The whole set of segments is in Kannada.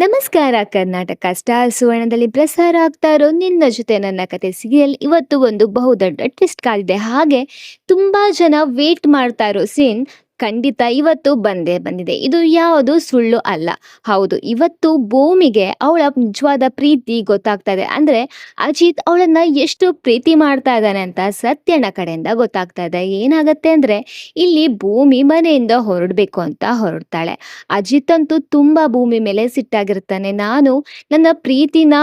ನಮಸ್ಕಾರ ಕರ್ನಾಟಕ ಸ್ಟಾರ್ ಸುವರ್ಣದಲ್ಲಿ ಪ್ರಸಾರ ಆಗ್ತಾ ಇರೋ ನಿನ್ನ ಜೊತೆ ನನ್ನ ಕತೆ ಸೀರಿಯಲ್ ಇವತ್ತು ಒಂದು ಬಹುದೊಡ್ಡ ಟ್ವಿಸ್ಟ್ ಕಾದಿದೆ. ಹಾಗೆ ತುಂಬಾ ಜನ ವೇಟ್ ಮಾಡ್ತಾ ಇರೋ ಸೀನ್ ಖಂಡಿತ ಇವತ್ತು ಬಂದೇ ಬಂದಿದೆ. ಇದು ಯಾವುದು ಸುಳ್ಳು ಅಲ್ಲ. ಹೌದು, ಇವತ್ತು ಭೂಮಿಗೆ ಅವಳ ನಿಜವಾದ ಪ್ರೀತಿ ಗೊತ್ತಾಗ್ತಾ ಇದೆ. ಅಂದ್ರೆ ಅಜಿತ್ ಅವಳನ್ನ ಎಷ್ಟು ಪ್ರೀತಿ ಮಾಡ್ತಾ ಇದ್ದಾನೆ ಅಂತ ಸತ್ಯನ ಕಡೆಯಿಂದ ಗೊತ್ತಾಗ್ತಾ ಇದೆ. ಏನಾಗತ್ತೆ ಅಂದ್ರೆ ಇಲ್ಲಿ ಭೂಮಿ ಮನೆಯಿಂದ ಹೊರಡ್ಬೇಕು ಅಂತ ಹೊರಡ್ತಾಳೆ. ಅಜಿತ್ ಅಂತೂ ತುಂಬಾ ಭೂಮಿ ಮೇಲೆ ಸಿಟ್ಟಾಗಿರ್ತಾನೆ. ನಾನು ನನ್ನ ಪ್ರೀತಿನ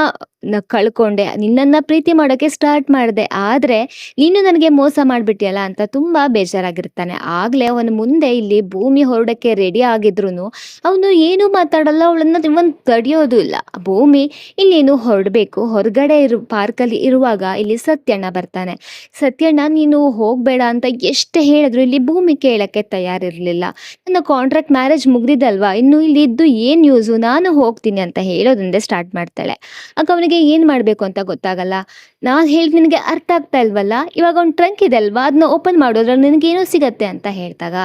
ಕಳ್ಕೊಂಡೆ, ನಿನ್ನನ್ನ ಪ್ರೀತಿ ಮಾಡೋಕೆ ಸ್ಟಾರ್ಟ್ ಮಾಡಿದೆ, ಆದ್ರೆ ನೀನು ನನಗೆ ಮೋಸ ಮಾಡ್ಬಿಟ್ಟಿಯಲ್ಲ ಅಂತ ತುಂಬಾ ಬೇಜಾರಾಗಿರ್ತಾನೆ. ಆಗ್ಲೇ ಅವನ ಮುಂದೆ ಇಲ್ಲಿ ಭೂಮಿ ಹೊರಡಕ್ಕೆ ರೆಡಿ ಆಗಿದ್ರು ಅವನು ಏನು ಮಾತಾಡಲ್ಲ, ಅವಳನ್ನ ಇವನ್ ತಡೆಯೋದು ಇಲ್ಲ. ಭೂಮಿ ಇನ್ನೇನು ಹೊರಡ್ಬೇಕು, ಹೊರಗಡೆ ಪಾರ್ಕಲ್ಲಿ ಇರುವಾಗ ಇಲ್ಲಿ ಸತ್ಯಣ್ಣ ಬರ್ತಾನೆ. ಸತ್ಯಣ್ಣ ನೀನು ಹೋಗ್ಬೇಡ ಅಂತ ಎಷ್ಟು ಹೇಳಿದ್ರು ಇಲ್ಲಿ ಭೂಮಿ ಕೇಳಕ್ಕೆ ತಯಾರಿರ್ಲಿಲ್ಲ. ನನ್ನ ಕಾಂಟ್ರಾಕ್ಟ್ ಮ್ಯಾರೇಜ್ ಮುಗ್ದಿದ್ದಲ್ವಾ, ಇನ್ನು ಇಲ್ಲಿ ಇದ್ದು ಏನ್ ಯೂಸು, ನಾನು ಹೋಗ್ತೀನಿ ಅಂತ ಹೇಳೋದ್ರಿಂದ ಸ್ಟಾರ್ಟ್ ಮಾಡ್ತಾಳೆ. ಆಗ ಅವನಿಗೆ ಏನ್ ಮಾಡ್ಬೇಕು ಅಂತ ಗೊತ್ತಾಗಲ್ಲ. ನಾನ್ ಹೇಳಿದ್ ನಿನಗೆ ಅರ್ಥ ಆಗ್ತಾ ಇಲ್ವಲ್ಲ, ಇವಾಗ ಒಂದು ಟ್ರಂಕ್ ಇದೆ ಅಲ್ವಾ, ಅದನ್ನ ಓಪನ್ ಮಾಡೋದ್ರಲ್ಲಿ ನಿನಗೆ ಏನೋ ಸಿಗತ್ತೆ ಅಂತ ಹೇಳ್ದಾಗ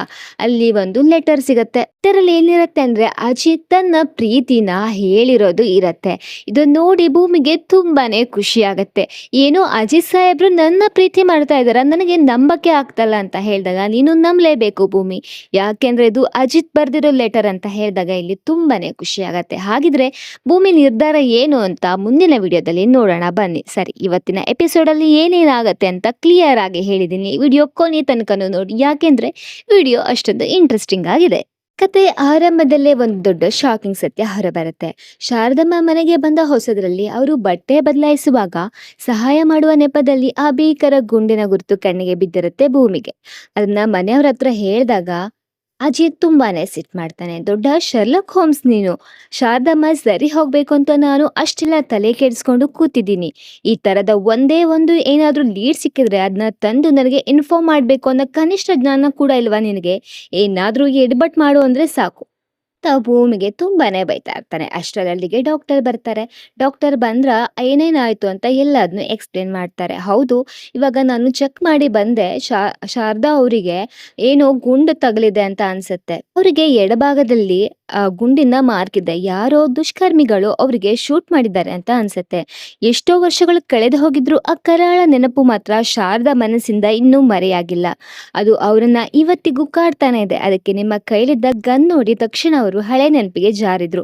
ಅಲ್ಲಿ ಒಂದು ಲೆಟರ್ ಸಿಗತ್ತೆ. ಲೆಟರಲ್ಲಿ ಏನಿರತ್ತೆ ಅಂದ್ರೆ ಅಜಿತ್ ತನ್ನ ಪ್ರೀತಿನ ಹೇಳಿರೋದು ಇರತ್ತೆ. ಇದನ್ನ ನೋಡಿ ಭೂಮಿಗೆ ತುಂಬಾನೇ ಖುಷಿ ಆಗತ್ತೆ. ಏನೋ ಅಜಿತ್ ಸಾಹೇಬ್ರು ನನ್ನ ಪ್ರೀತಿ ಮಾಡ್ತಾ ಇದಾರ, ನನಗೆ ನಂಬಕ್ಕೆ ಆಗ್ತಲ್ಲ ಅಂತ ಹೇಳಿದಾಗ ನೀನು ನಂಬಲೇಬೇಕು ಭೂಮಿ, ಯಾಕೆಂದ್ರೆ ಇದು ಅಜಿತ್ ಬರ್ದಿರೋ ಲೆಟರ್ ಅಂತ ಹೇಳಿದಾಗ ಇಲ್ಲಿ ತುಂಬಾನೇ ಖುಷಿ ಆಗತ್ತೆ. ಹಾಗಿದ್ರೆ ಭೂಮಿ ನಿರ್ಧಾರ ಏನು ಅಂತ ಮುಂದಿನ ವಿಡಿಯೋದಲ್ಲಿ ನೋಡೋಣ ಬನ್ನಿ. ಸರಿ, ಇವತ್ತಿನ ಎಪಿಸೋಡ್ ಅಲ್ಲಿ ಏನೇನಾಗತ್ತೆ ಅಂತ ಕ್ಲಿಯರ್ ಆಗಿ ಹೇಳಿದೀನಿ. ವಿಡಿಯೋ ಕೊನೆ ತನಕನೂ ನೋಡಿ, ಯಾಕೆಂದ್ರೆ ವಿಡಿಯೋ ಅಷ್ಟೊಂದು ಇಂಟ್ರೆಸ್ಟಿಂಗ್ ಆಗಿದೆ. ಕತೆ ಆರಂಭದಲ್ಲೇ ಒಂದು ದೊಡ್ಡ ಶಾಕಿಂಗ್ ಸತ್ಯ ಹೊರಬರುತ್ತೆ. ಶಾರದಮ್ಮ ಮನೆಗೆ ಬಂದ ಹೊಸದ್ರಲ್ಲಿ ಅವರು ಬಟ್ಟೆ ಬದಲಾಯಿಸುವಾಗ ಸಹಾಯ ಮಾಡುವ ನೆಪದಲ್ಲಿ ಆ ಭೀಕರ ಗುಂಡಿನ ಗುರುತು ಕಣ್ಣಿಗೆ ಬಿದ್ದಿರುತ್ತೆ ಭೂಮಿಗೆ. ಅದನ್ನ ಮನೆಯವ್ರ ಹತ್ರ ಹೇಳಿದಾಗ ಅಜಿತ್ ತುಂಬಾನೇ ಸಿಟ್ ಮಾಡ್ತಾನೆ. ದೊಡ್ಡ ಶರ್ಲಕ್ ಹೋಮ್ಸ್ ನೀನು, ಶಾರದಮ್ಮ ಸರಿ ಹೋಗ್ಬೇಕು ಅಂತ ನಾನು ಅಷ್ಟೆಲ್ಲ ತಲೆ ಕೆಡಿಸ್ಕೊಂಡು ಕೂತಿದ್ದೀನಿ. ಈ ತರದ ಒಂದೇ ಒಂದು ಏನಾದ್ರೂ ಲೀಡ್ ಸಿಕ್ಕಿದ್ರೆ ಅದನ್ನ ತಂದು ನನಗೆ ಇನ್ಫಾರ್ಮ್ ಮಾಡ್ಬೇಕು ಅನ್ನೋ ಕನಿಷ್ಠ ಜ್ಞಾನ ಕೂಡ ಇಲ್ವಾ ನಿನಗೆ? ಏನಾದ್ರೂ ಎಡ್ಬಟ್ ಮಾಡು ಅಂದ್ರೆ ಸಾಕು. ಭೂಮಿಗೆ ತುಂಬಾನೇ ಬೈತಾ ಇರ್ತಾನೆ. ಅಷ್ಟರಲ್ಲಿಗೆ ಡಾಕ್ಟರ್ ಬರ್ತಾರೆ. ಡಾಕ್ಟರ್ ಬಂದ್ರ ಏನೇನಾಯ್ತು ಅಂತ ಎಲ್ಲದನ್ನು ಎಕ್ಸ್ಪ್ಲೇನ್ ಮಾಡ್ತಾರೆ. ಹೌದು, ಇವಾಗ ನಾನು ಚೆಕ್ ಮಾಡಿ ಬಂದೆ, ಶಾರದಾ ಅವರಿಗೆ ಏನೋ ಗುಂಡು ತಗಲಿದೆ ಅಂತ ಅನ್ಸುತ್ತೆ. ಅವರಿಗೆ ಎಡಭಾಗದಲ್ಲಿ ಗುಂಡಿನ ಮಾರ್ಕ್ ಇದೆ. ಯಾರೋ ದುಷ್ಕರ್ಮಿಗಳು ಅವರಿಗೆ ಶೂಟ್ ಮಾಡಿದ್ದಾರೆ ಅಂತ ಅನ್ಸುತ್ತೆ. ಎಷ್ಟೋ ವರ್ಷಗಳು ಕಳೆದು ಹೋಗಿದ್ರು ಆ ಕರಾಳ ನೆನಪು ಮಾತ್ರ ಶಾರದಾ ಮನಸ್ಸಿಂದ ಇನ್ನೂ ಮರೆಯಾಗಿಲ್ಲ. ಅದು ಅವರನ್ನ ಇವತ್ತಿಗೂ ಕಾಡ್ತಾನೆ ಇದೆ. ಅದಕ್ಕೆ ನಿಮ್ಮ ಕೈಲಿದ್ದ ಗನ್ ನೋಡಿ ತಕ್ಷಣ ಅವರು ಹಳೆ ನೆನಪಿಗೆ ಜಾರಿದ್ರು.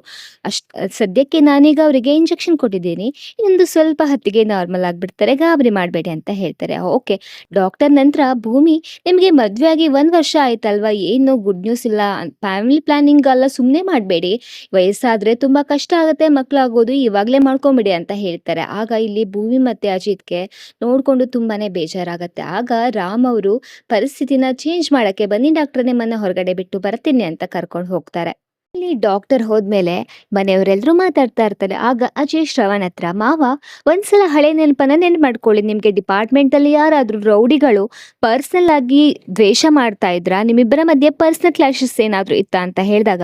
ಸದ್ಯಕ್ಕೆ ನಾನೀಗ ಅವರಿಗೆ ಇಂಜೆಕ್ಷನ್ ಕೊಟ್ಟಿದ್ದೀನಿ, ಇನ್ನೊಂದು ಸ್ವಲ್ಪ ಹೊತ್ತಿಗೆ ನಾರ್ಮಲ್ ಆಗ್ಬಿಡ್ತಾರೆ, ಗಾಬರಿ ಮಾಡಬೇಡಿ ಅಂತ ಹೇಳ್ತಾರೆ. ಓಕೆ. ಡಾಕ್ಟರ್ ನಂತರ ಭೂಮಿ, ನಿಮಗೆ ಮದ್ವೆ ಆಗಿ 1 ವರ್ಷ ಆಯ್ತಲ್ವಾ, ಏನು ಗುಡ್ ನ್ಯೂಸ್ ಇಲ್ಲ, ಫ್ಯಾಮಿಲಿ ಪ್ಲಾನಿಂಗ್ ಎಲ್ಲ ಸುಮ್ಮನೆ ಮಾಡಬೇಡಿ, ವಯಸ್ಸಾದ್ರೆ ತುಂಬಾ ಕಷ್ಟ ಆಗುತ್ತೆ ಮಕ್ಳಾಗೋದು, ಇವಾಗ್ಲೇ ಮಾಡ್ಕೊಂಬಿಡಿ ಅಂತ ಹೇಳ್ತಾರೆ. ಆಗ ಇಲ್ಲಿ ಭೂಮಿ ಮತ್ತೆ ಅಜಿತ್ಗೆ ನೋಡ್ಕೊಂಡು ತುಂಬಾನೇ ಬೇಜಾರಾಗತ್ತೆ. ಆಗ ರಾಮ್ ಅವರು ಪರಿಸ್ಥಿತಿನ ಚೇಂಜ್ ಮಾಡಕ್ಕೆ ಬನ್ನಿ ಡಾಕ್ಟರ್, ನಿಮ್ಮನ್ನ ಹೊರಗಡೆ ಬಿಟ್ಟು ಬರ್ತೀನಿ ಅಂತ ಕರ್ಕೊಂಡು ಹೋಗ್ತಾರೆ. ಇಲ್ಲಿ ಡಾಕ್ಟರ್ ಹೋದ್ಮೇಲೆ ಮನೆಯವರೆಲ್ಲರೂ ಮಾತಾಡ್ತಾ ಇರ್ತಾರೆ. ಆಗ ಅಜಯ್ ಶ್ರವಣ್ ಹತ್ರ, ಮಾವ ಒಂದ್ಸಲ ಹಳೆ ನೆನಪನ್ನ ನೆನ್ಪು ಮಾಡ್ಕೊಳ್ಳಿ, ನಿಮ್ಗೆ ಡಿಪಾರ್ಟ್ಮೆಂಟ್ ಅಲ್ಲಿ ಯಾರಾದ್ರೂ ರೌಡಿಗಳು ಪರ್ಸನಲ್ ಆಗಿ ದ್ವೇಷ ಮಾಡ್ತಾ ಇದ್ರ, ನಿಮ್ಮಿಬ್ಬರ ಮಧ್ಯೆ ಪರ್ಸನಲ್ ಕ್ಲಾಶಸ್ ಏನಾದ್ರೂ ಇತ್ತ ಅಂತ ಹೇಳಿದಾಗ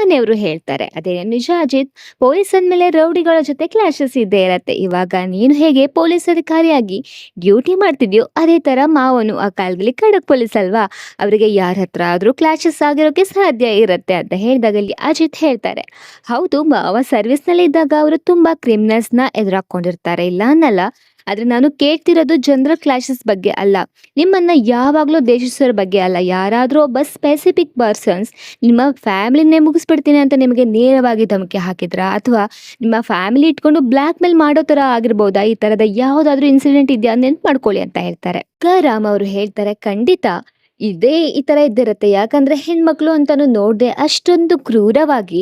ಮನೆಯವರು ಹೇಳ್ತಾರೆ, ಅದೇ ನಿಜ ಅಜಿತ್, ಪೊಲೀಸ್ ಅಂದ್ಮೇಲೆ ರೌಡಿಗಳ ಜೊತೆ ಕ್ಲಾಶಸ್ ಇದ್ದೇ ಇರತ್ತೆ. ಇವಾಗ ನೀನು ಹೇಗೆ ಪೊಲೀಸ್ ಅಧಿಕಾರಿಯಾಗಿ ಡ್ಯೂಟಿ ಮಾಡ್ತಿದ್ಯೋ ಅದೇ ತರ ಮಾವನು ಆ ಕಾಲದಲ್ಲಿ ಖಡಕ್ ಪೊಲೀಸ್ ಅಲ್ವಾ, ಅವರಿಗೆ ಯಾರ ಹತ್ರ ಆದ್ರೂ ಕ್ಲಾಶಸ್ ಆಗಿರೋಕೆ ಸಾಧ್ಯ ಇರತ್ತೆ ಅಂತ ಹೇಳಿದಾಗ ಅಜಿತ್ ಹೇಳ್ತಾರೆ, ಹೌದು ಮಾವ ಸರ್ವಿಸ್ ನಲ್ಲಿ ಇದ್ದಾಗ ಅವರು ತುಂಬಾ ಕ್ರಿಮಿನಲ್ಸ್ ನ ಎದುರಾಕೊಂಡಿರ್ತಾರೆ, ಇಲ್ಲ ಅನ್ನಲ್ಲ, ಆದ್ರೆ ನಾನು ಕೇಳ್ತಿರೋದು ಜನರಲ್ ಕ್ಲಾಶಸ್ ಬಗ್ಗೆ ಅಲ್ಲ, ನಿಮ್ಮನ್ನ ಯಾವಾಗ್ಲೂ ದೇಶಿಸೋರ ಬಗ್ಗೆ ಅಲ್ಲ. ಯಾರಾದ್ರೂ ಒಬ್ಬ ಸ್ಪೆಸಿಫಿಕ್ ಪರ್ಸನ್ಸ್ ನಿಮ್ಮ ಫ್ಯಾಮಿಲಿನೇ ಮುಗಿಸ್ಬಿಡ್ತೀನಿ ಅಂತ ನಿಮಗೆ ನೇರವಾಗಿ ಧಮಕಿ ಹಾಕಿದ್ರ, ಅಥವಾ ನಿಮ್ಮ ಫ್ಯಾಮಿಲಿ ಇಟ್ಕೊಂಡು ಬ್ಲಾಕ್ ಮೇಲ್ ಮಾಡೋ ತರ ಆಗಿರ್ಬೋದಾ, ಈ ತರದ ಯಾವ್ದಾದ್ರು ಇನ್ಸಿಡೆಂಟ್ ಇದೆಯಾ ನೆನ್ಪು ಮಾಡ್ಕೊಳ್ಳಿ ಅಂತ ಹೇಳ್ತಾರೆ. ರಾಮ್ ಅವರು ಹೇಳ್ತಾರೆ, ಖಂಡಿತ ಇದೇ ಈ ತರ ಇದ್ದಿರತ್ತೆ, ಯಾಕಂದ್ರೆ ಹೆಣ್ಮಕ್ಳು ಅಂತಾನು ನೋಡ್ದೆ ಅಷ್ಟೊಂದು ಕ್ರೂರವಾಗಿ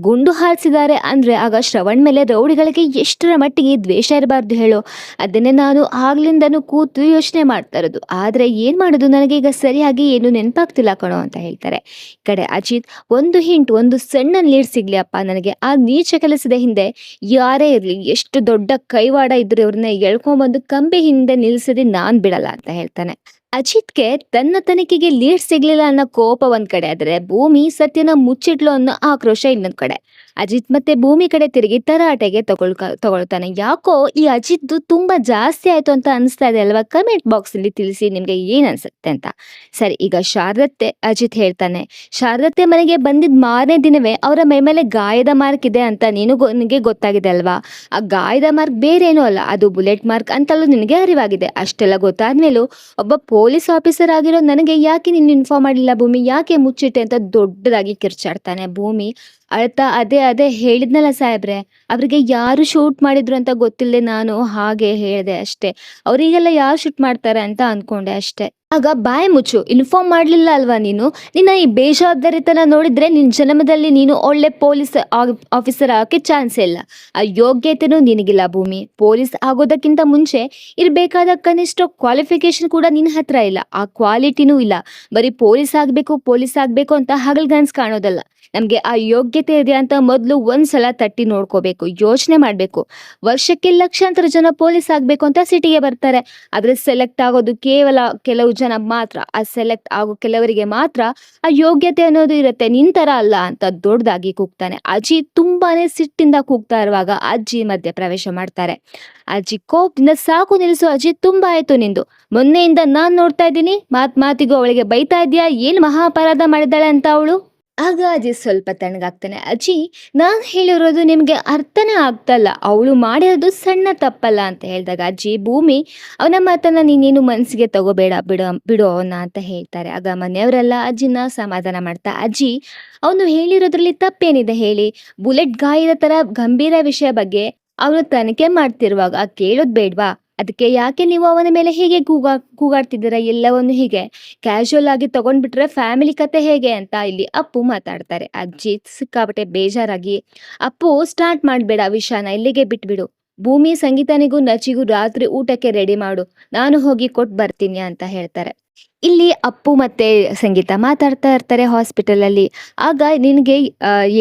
ಗುಂಡು ಹಾರಿಸಿದ್ದಾರೆ ಅಂದ್ರೆ ಆಗ ಶ್ರವಣ್ ಮೇಲೆ ರೌಡಿಗಳಿಗೆ ಎಷ್ಟರ ಮಟ್ಟಿಗೆ ದ್ವೇಷ ಇರಬಾರ್ದು ಹೇಳೋ. ಅದನ್ನೇ ನಾನು ಆಗ್ಲಿಂದನೂ ಕೂತು ಯೋಚನೆ ಮಾಡ್ತಾ ಇರೋದು, ಆದ್ರೆ ಏನ್ ಮಾಡೋದು, ನನಗೆ ಈಗ ಸರಿಯಾಗಿ ಏನು ನೆನಪಾಗ್ತಿಲ್ಲ ಕಣೋ ಅಂತ ಹೇಳ್ತಾರೆ. ಈ ಕಡೆ ಅಜಿತ್, ಒಂದು ಹಿಂಟ್, ಒಂದು ಸಣ್ಣ ಲೀಡ್ ಸಿಗ್ಲಿ ಅಪ್ಪ ನನಗೆ, ಆ ನೀಚ ಕೆಲಸದ ಹಿಂದೆ ಯಾರೇ ಇರ್ಲಿ, ಎಷ್ಟು ದೊಡ್ಡ ಕೈವಾಡ ಇದ್ರು ಇವ್ರನ್ನ ಎಳ್ಕೊಂಡ್ಬಂದು ಕಂಬಿ ಹಿಂದೆ ನಿಲ್ಸದೆ ನಾನ್ ಬಿಡಲ್ಲ ಅಂತ ಹೇಳ್ತಾನೆ. ಅಜಿತ್ಗೆ ತನ್ನ ತನಿಖೆಗೆ ಲೀಡ್ ಸಿಗ್ಲಿಲ್ಲ ಅನ್ನೋ ಕೋಪ ಒಂದ್ ಕಡೆ ಆದ್ರೆ ಭೂಮಿ ಸತ್ಯನ ಮುಚ್ಚಿಟ್ಲು ಅನ್ನೋ ಆಕ್ರೋಶ ಇನ್ನೊಂದ್ ಕಡೆ. ಅಜಿತ್ ಮತ್ತೆ ಭೂಮಿ ಕಡೆ ತಿರುಗಿ ತರಾಟೆಗೆ ತಗೊಳ್ತಾನೆ. ಯಾಕೋ ಈ ಅಜಿತ್‌ದು ತುಂಬಾ ಜಾಸ್ತಿ ಆಯ್ತು ಅಂತ ಅನಿಸ್ತಾ ಇದೆ ಅಲ್ವಾ? ಕಮೆಂಟ್ ಬಾಕ್ಸಲ್ಲಿ ತಿಳಿಸಿ ನಿಮ್ಗೆ ಏನ್ ಅನ್ಸುತ್ತೆ ಅಂತ. ಸರಿ, ಈಗ ಶಾರದತ್ತೆ ಅಜಿತ್ ಹೇಳ್ತಾನೆ, ಶಾರದತ್ತೆ ಮನೆಗೆ ಬಂದಿದ್ ಮಾರನೇ ದಿನವೇ ಅವರ ಮೈಮೇಲೆ ಗಾಯದ ಮಾರ್ಕ್ ಇದೆ ಅಂತ ನಿನಗೆ ಗೊತ್ತಾಗಿದೆ ಅಲ್ವಾ? ಆ ಗಾಯದ ಮಾರ್ಕ್ ಬೇರೇನೂ ಅಲ್ಲ, ಅದು ಬುಲೆಟ್ ಮಾರ್ಕ್ ಅಂತಲೂ ನಿನಗೆ ಅರಿವಾಗಿದೆ. ಅಷ್ಟೆಲ್ಲ ಗೊತ್ತಾದ್ಮೇಲೂ ಒಬ್ಬ ಪೊಲೀಸ್ ಆಫೀಸರ್ ಆಗಿರೋ ನನಗೆ ಯಾಕೆ ನೀನು ಇನ್ಫಾರ್ಮ್ ಮಾಡಿಲ್ಲ ಭೂಮಿ? ಯಾಕೆ ಮುಚ್ಚಿಟ್ಟೆ ಅಂತ ದೊಡ್ಡದಾಗಿ ಕಿರ್ಚಾಡ್ತಾನೆ. ಭೂಮಿ ಅಳ್ತಾ ಅದೇ ಹೇಳಿದ್ನಲ್ಲ ಸಾಹೇಬ್ರೆ, ಅವ್ರಿಗೆ ಯಾರು ಶೂಟ್ ಮಾಡಿದ್ರು ಅಂತ ಗೊತ್ತಿಲ್ಲದೆ ನಾನು ಹಾಗೆ ಹೇಳ್ದೆ ಅಷ್ಟೇ. ಅವ್ರಿಗೆಲ್ಲ ಯಾರು ಶೂಟ್ ಮಾಡ್ತಾರೆ ಅಂತ ಅನ್ಕೊಂಡೆ ಅಷ್ಟೇ. ಆಗ ಬಾಯಿ ಮುಚ್ಚು, ಇನ್ಫಾರ್ಮ್ ಮಾಡ್ಲಿಲ್ಲ ಅಲ್ವಾ ನೀನು? ನಿನ್ನ ಈ ಬೇಜವಾಬ್ದಾರಿತನ ನೋಡಿದ್ರೆ ನಿನ್ ಜನ್ಮದಲ್ಲಿ ನೀನು ಒಳ್ಳೆ ಪೊಲೀಸ್ ಆಫೀಸರ್ ಆಗಕ್ಕೆ ಚಾನ್ಸೇ ಇಲ್ಲ. ಆ ಯೋಗ್ಯತೆನೂ ನಿನಗಿಲ್ಲ ಭೂಮಿ. ಪೊಲೀಸ್ ಆಗೋದಕ್ಕಿಂತ ಮುಂಚೆ ಇರ್ಬೇಕಾದ ಕನಿಷ್ಠ ಕ್ವಾಲಿಫಿಕೇಶನ್ ಕೂಡ ನಿನ್ನ ಹತ್ರ ಇಲ್ಲ, ಆ ಕ್ವಾಲಿಟಿನೂ ಇಲ್ಲ. ಬರೀ ಪೊಲೀಸ್ ಆಗ್ಬೇಕು ಅಂತ ಹಗಲ್ಗನ್ಸ್ ಕಾಣೋದಲ್ಲ. ನಮ್ಗೆ ಆ ಯೋಗ್ಯತೆ ಇದೆ ಅಂತ ಮೊದಲು ಒಂದ್ಸಲ ತಟ್ಟಿ ನೋಡ್ಕೋಬೇಕು, ಯೋಚನೆ ಮಾಡ್ಬೇಕು. ವರ್ಷಕ್ಕೆ ಲಕ್ಷಾಂತರ ಜನ ಪೊಲೀಸ್ ಆಗ್ಬೇಕು ಅಂತ ಸಿಟಿಗೆ ಬರ್ತಾರೆ, ಆದ್ರೆ ಸೆಲೆಕ್ಟ್ ಆಗೋದು ಕೇವಲ ಕೆಲವು ಜನ ಮಾತ್ರ. ಆ ಸೆಲೆಕ್ಟ್ ಆಗೋ ಕೆಲವರಿಗೆ ಮಾತ್ರ ಆ ಯೋಗ್ಯತೆ ಅನ್ನೋದು ಇರುತ್ತೆ, ನಿಂತರ ಅಲ್ಲ ಅಂತ ದೊಡ್ಡದಾಗಿ ಕೂಗ್ತಾನೆ. ಅಜ್ಜಿ ತುಂಬಾನೇ ಸಿಟ್ಟಿಂದ ಕೂಗ್ತಾ ಇರುವಾಗ ಅಜ್ಜಿ ಮಧ್ಯೆ ಪ್ರವೇಶ ಮಾಡ್ತಾರೆ. ಅಜ್ಜಿ ಕೋಪದಿಂದ, ಸಾಕು ನಿಲ್ಸು ಅಜ್ಜಿ, ತುಂಬಾ ಆಯ್ತು ನಿಂದು. ಮೊನ್ನೆಯಿಂದ ನಾನ್ ನೋಡ್ತಾ ಇದ್ದೀನಿ, ಮಾತಿಗೂ ಅವಳಿಗೆ ಬೈತಾ ಇದ್ಯಾ, ಏನ್ ಮಹಾ ಅಪರಾಧ ಮಾಡಿದ್ದಾಳೆ ಅಂತ ಅವಳು? ಆಗ ಅಜ್ಜಿ ಸ್ವಲ್ಪ ತಣ್ಣಗಾಗ್ತಾನೆ. ಅಜ್ಜಿ, ನಾನ್ ಹೇಳಿರೋದು ನಿಮ್ಗೆ ಅರ್ಥನೇ ಆಗ್ತಲ್ಲ, ಅವಳು ಮಾಡಿರೋದು ಸಣ್ಣ ತಪ್ಪಲ್ಲ ಅಂತ ಹೇಳಿದಾಗ ಅಜ್ಜಿ, ಭೂಮಿ ಅವನ ಮಾತನ್ನ ನೀನೇನು ಮನ್ಸಿಗೆ ತಗೋಬೇಡ, ಬಿಡು ಅವನ್ನ ಅಂತ ಹೇಳ್ತಾರೆ. ಆಗ ಮನೆಯವರೆಲ್ಲ ಅಜ್ಜಿನ ಸಮಾಧಾನ ಮಾಡ್ತಾ, ಅಜ್ಜಿ ಅವನು ಹೇಳಿರೋದ್ರಲ್ಲಿ ತಪ್ಪೇನಿದೆ ಹೇಳಿ? ಬುಲೆಟ್ ಗಾಯದ ತರ ಗಂಭೀರ ವಿಷಯ ಬಗ್ಗೆ ಅವನು ತನಿಖೆ ಮಾಡ್ತಿರುವಾಗ ಕೇಳೋದ್ ಬೇಡ್ವಾ? ಅದಕ್ಕೆ ಯಾಕೆ ನೀವು ಅವನ ಮೇಲೆ ಹೀಗೆ ಕೂಗಾಡ್ತಿದ್ದೀರಾ? ಎಲ್ಲವನ್ನು ಹೀಗೆ ಕ್ಯಾಶುವಲ್ ಆಗಿ ತಗೊಂಡ್ಬಿಟ್ರೆ ಫ್ಯಾಮಿಲಿ ಕತೆ ಹೇಗೆ ಅಂತ ಇಲ್ಲಿ ಅಪ್ಪು ಮಾತಾಡ್ತಾರೆ. ಅಜ್ಜಿ ಸಿಕ್ಕಾಪಟ್ಟೆ ಬೇಜಾರಾಗಿ, ಅಪ್ಪು ಸ್ಟಾರ್ಟ್ ಮಾಡ್ಬೇಡ ವಿಷಯನ, ಇಲ್ಲಿಗೆ ಬಿಟ್ಬಿಡು. ಭೂಮಿ ಸಂಗೀತನಿಗೂ ನಚಿಗೂ ರಾತ್ರಿ ಊಟಕ್ಕೆ ರೆಡಿ ಮಾಡು, ನಾನು ಹೋಗಿ ಕೊಟ್ಟು ಬರ್ತೀನಿ ಅಂತ ಹೇಳ್ತಾರೆ. ಇಲ್ಲಿ ಅಪ್ಪು ಮತ್ತೆ ಸಂಗೀತ ಮಾತಾಡ್ತಾ ಇರ್ತಾರೆ ಹಾಸ್ಪಿಟಲ್ ಅಲ್ಲಿ. ಆಗ ನಿನಗೆ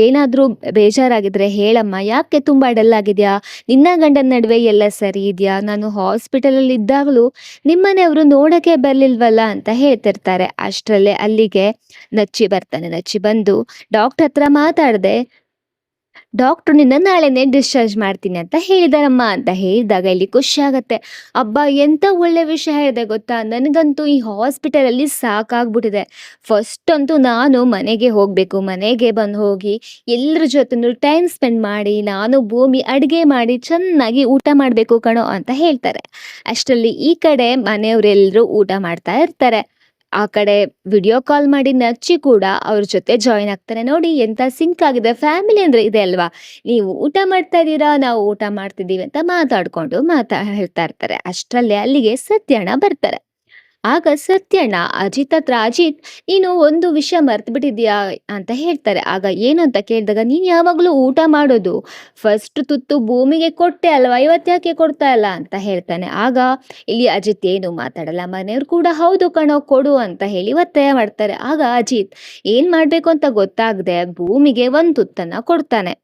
ಏನಾದ್ರೂ ಬೇಜಾರಾಗಿದ್ರೆ ಹೇಳಮ್ಮ, ಯಾಕೆ ತುಂಬಾ ಡಲ್ ಆಗಿದ್ಯಾ? ನಿನ್ನ ಗಂಡನ ನಡುವೆ ಎಲ್ಲ ಸರಿ ಇದೆಯಾ? ನಾನು ಹಾಸ್ಪಿಟಲ್ ಅಲ್ಲಿ ಇದ್ದಾಗಲೂ ನಿಮ್ಮನೆಯವರು ನೋಡಕ್ಕೆ ಬರ್ಲಿಲ್ವಲ್ಲ ಅಂತ ಹೇಳ್ತಿರ್ತಾರೆ. ಅಷ್ಟರಲ್ಲೇ ಅಲ್ಲಿಗೆ ನಚ್ಚಿ ಬರ್ತಾನೆ. ನಚ್ಚಿ ಬಂದು ಡಾಕ್ಟರ್ ಹತ್ರ ಮಾತಾಡ್ದೆ, ಡಾಕ್ಟ್ರು ನಿನ್ನ ನಾಳೆನೇ ಡಿಸ್ಚಾರ್ಜ್ ಮಾಡ್ತೀನಿ ಅಂತ ಹೇಳಿದಾರಮ್ಮ ಅಂತ ಹೇಳಿದಾಗ ಇಲ್ಲಿ ಖುಷಿ ಆಗತ್ತೆ. ಅಬ್ಬಾ, ಎಂತ ಒಳ್ಳೆ ವಿಷಯ ಇದೆ ಗೊತ್ತಾ? ನನಗಂತೂ ಈ ಹಾಸ್ಪಿಟಲ್ ಅಲ್ಲಿ ಸಾಕಾಗ್ಬಿಟ್ಟಿದೆ. ಫಸ್ಟ್ ಅಂತೂ ನಾನು ಮನೆಗೆ ಹೋಗ್ಬೇಕು, ಮನೆಗೆ ಬಂದು ಹೋಗಿ ಎಲ್ಲರ ಜೊತೆ ಟೈಮ್ ಸ್ಪೆಂಡ್ ಮಾಡಿ, ನಾನು ಭೂಮಿ ಅಡಿಗೆ ಮಾಡಿ ಚೆನ್ನಾಗಿ ಊಟ ಮಾಡ್ಬೇಕು ಕಣೋ ಅಂತ ಹೇಳ್ತಾರೆ. ಅಷ್ಟರಲ್ಲಿ ಈ ಕಡೆ ಮನೆಯವರೆಲ್ಲರೂ ಊಟ ಮಾಡ್ತಾ ಇರ್ತಾರೆ. ಆ ಕಡೆ ವಿಡಿಯೋ ಕಾಲ್ ಮಾಡಿ ನಚ್ಚಿ ಕೂಡ ಅವ್ರ ಜೊತೆ ಜಾಯಿನ್ ಆಗ್ತಾರೆ. ನೋಡಿ ಎಂತ ಸಿಂಕ್ ಆಗಿದೆ, ಫ್ಯಾಮಿಲಿ ಅಂದ್ರೆ ಇದೆ ಅಲ್ವಾ? ನೀವು ಊಟ ಮಾಡ್ತಾ ಇದ್ದೀರಾ, ನಾವು ಊಟ ಮಾಡ್ತಿದ್ದೀವಿ ಅಂತ ಮಾತಾಡ್ಕೊಂಡು ಹೇಳ್ತಾ ಇರ್ತಾರೆ. ಅಷ್ಟರಲ್ಲೇ ಅಲ್ಲಿಗೆ ಸತ್ಯಣ್ಣ ಬರ್ತಾರೆ. ಆಗ ಸತ್ಯಣ್ಣ ಅಜಿತ್ ಹತ್ರ, ಅಜಿತ್ ನೀನು ಒಂದು ವಿಷಯ ಮರ್ತು ಬಿಟ್ಟಿದ್ಯಾ ಅಂತ ಹೇಳ್ತಾರೆ. ಆಗ ಏನು ಅಂತ ಕೇಳಿದಾಗ, ನೀನ್ ಯಾವಾಗ್ಲೂ ಊಟ ಮಾಡೋದು ಫಸ್ಟ್ ತುತ್ತು ಭೂಮಿಗೆ ಕೊಟ್ಟೆ ಅಲ್ವಾ, ಇವತ್ತ್ಯಾಕೆ ಕೊಡ್ತಾ ಇಲ್ಲ ಅಂತ ಹೇಳ್ತಾನೆ. ಆಗ ಇಲ್ಲಿ ಅಜಿತ್ ಏನು ಮಾತಾಡಲ್ಲ. ಮನೆಯವ್ರು ಕೂಡ ಹೌದು ಕಣೋ ಕೊಡು ಅಂತ ಹೇಳಿ ಒತ್ತಾಯ ಮಾಡ್ತಾರೆ. ಆಗ ಅಜಿತ್ ಏನ್ ಮಾಡ್ಬೇಕು ಅಂತ ಗೊತ್ತಾಗದೆ ಭೂಮಿಗೆ ಒಂದ್ ತುತ್ತನ್ನ ಕೊಡ್ತಾನೆ.